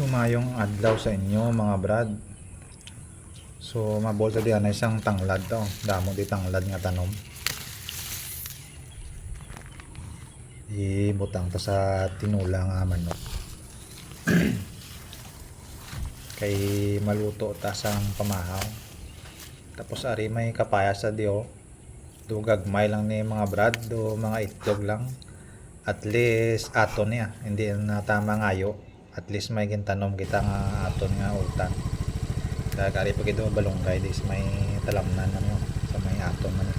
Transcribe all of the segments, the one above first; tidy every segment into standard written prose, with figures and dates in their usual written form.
Sumayong adlaw sa inyo mga brad. So mabolta diyan na isang tanglad to. Damo di tanglad nga tanom. Ibutang ta sa tinula nga manok. Kay maluto ta sang pamahaw. Tapos ari may kapaya sa dio. Do gagmay lang ni mga brad, do mga itlog lang. At least aton niya, hindi na tama ngayo. At least may gintanom kita nga aton nga utan. Kagari pa kito balonggay dis may talamnan namo sa may aton man.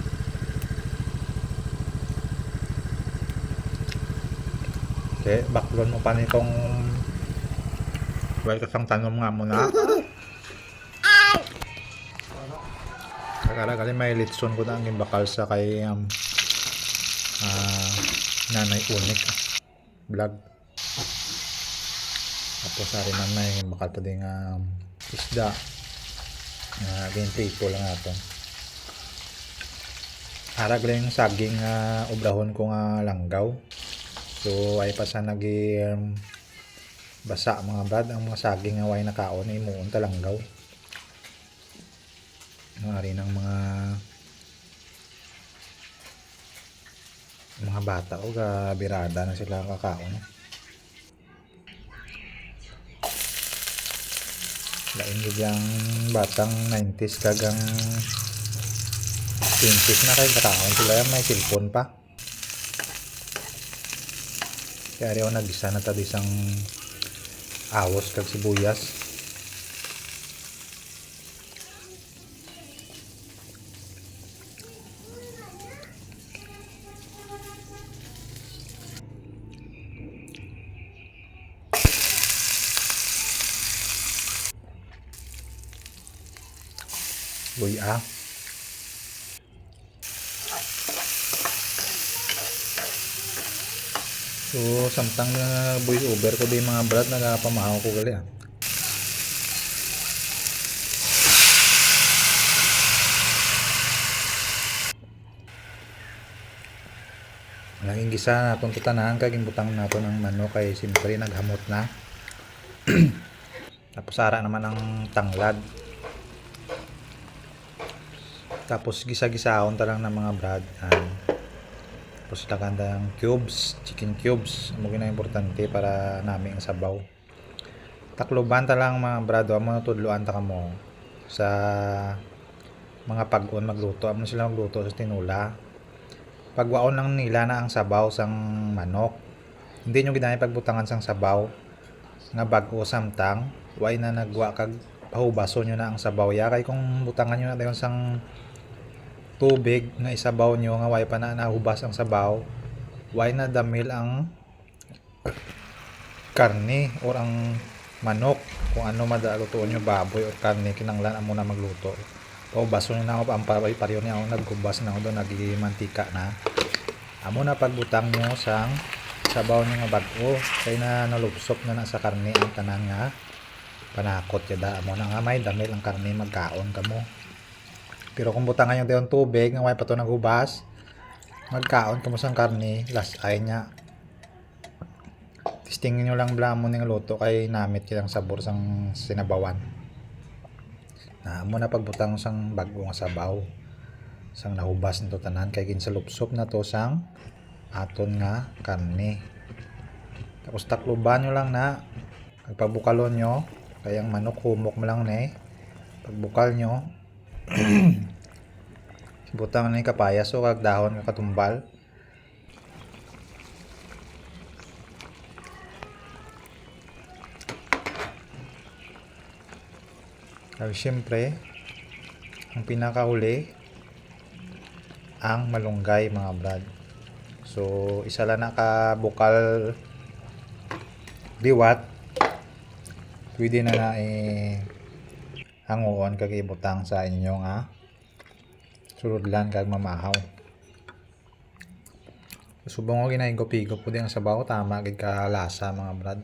Okay, baklon mo pa nitong well kasang tanom nga muna. Kagari may litson ko na ang bakal sa kay nanay unik vlog. Tapos ari man may bakal pa din isda. Gintrito lang ato. Harag lang yung saging obrahon ko nga langgaw. So ay pa sa nagi basa mga brad ang mga saging nga way nakaon ay muon ta langgaw. Ari ng mga bata o birada na sila kakaon. Lain yung batang 90s kagang 20s na kay kakaon sila yan may cellphone pa. Kaya rin ako nagisa na tayo isang awos kag sibuyas. Luya. So samtang voice over ko di mga brad nagapamahaw ko gali Naging gisa naton tutanan kaging butang naton ang manok kay siyempre naghamot na. Tapos ara naman ang tanglad. Tapos gisa-gisaon ta lang ng mga brad. Tapos laganda ng cubes, chicken cubes. Muna importante para namin ang sabaw. Takloban ta lang mga brad. Amo natudloan ta kamo sa mga pag-on magluto. Amo sila magluto sa tinula. Pagwaon lang nila na ang sabaw sang manok. Hindi nyo ginaya pagbutangan sang sabaw nga bago samtang. Way na nagwa kag pahubason nyo na ang sabaw ya. Kay kung butangan nyo na dayon sang tubig nga isabaw nyo nga way pa na nahubas ang sabaw, way na damil ang karne or ang manok kung ano madalutuon nyo baboy or karne kinanglan amo na magluto. Pahubason nyo na ako ang pariyo niya ako naghubas na ako doon nagimantika na amo na pagbutang nyo sang sabaw nyo nga bago kay na nalupsop na sa karne ang tanan nga panakot yada amo na nga may damil ang karne magkaon kamo. Pero kung butangan nyo dayon tubig nga way pa to naghubas, magkaon kamo sang karne, last ay nya. Testingin nyo lang bla mo ning luto kay namit kilang sabor sang sinabawan. Na amo na pagbutang sang bago nga sabaw. Sang nahubas nito tanan kay ginsalupsop na to sang aton nga karne. Tapos takluban nyo lang na pagpabukalon nyo, kay ang manok humok mo lang ni. Pagbukal nyo, butang na yung kapayas o kag dahon nga katumbal. Kaya siyempre ang pinakahuli ang malunggay mga brad. So isa lang na bukal liwat pwede na na hanguon kag ibutang sa inyo nga suludlan kag mamahaw. Subong ko ginahigop-higop ko din ang sabaw tama gid ka lasa mga brad.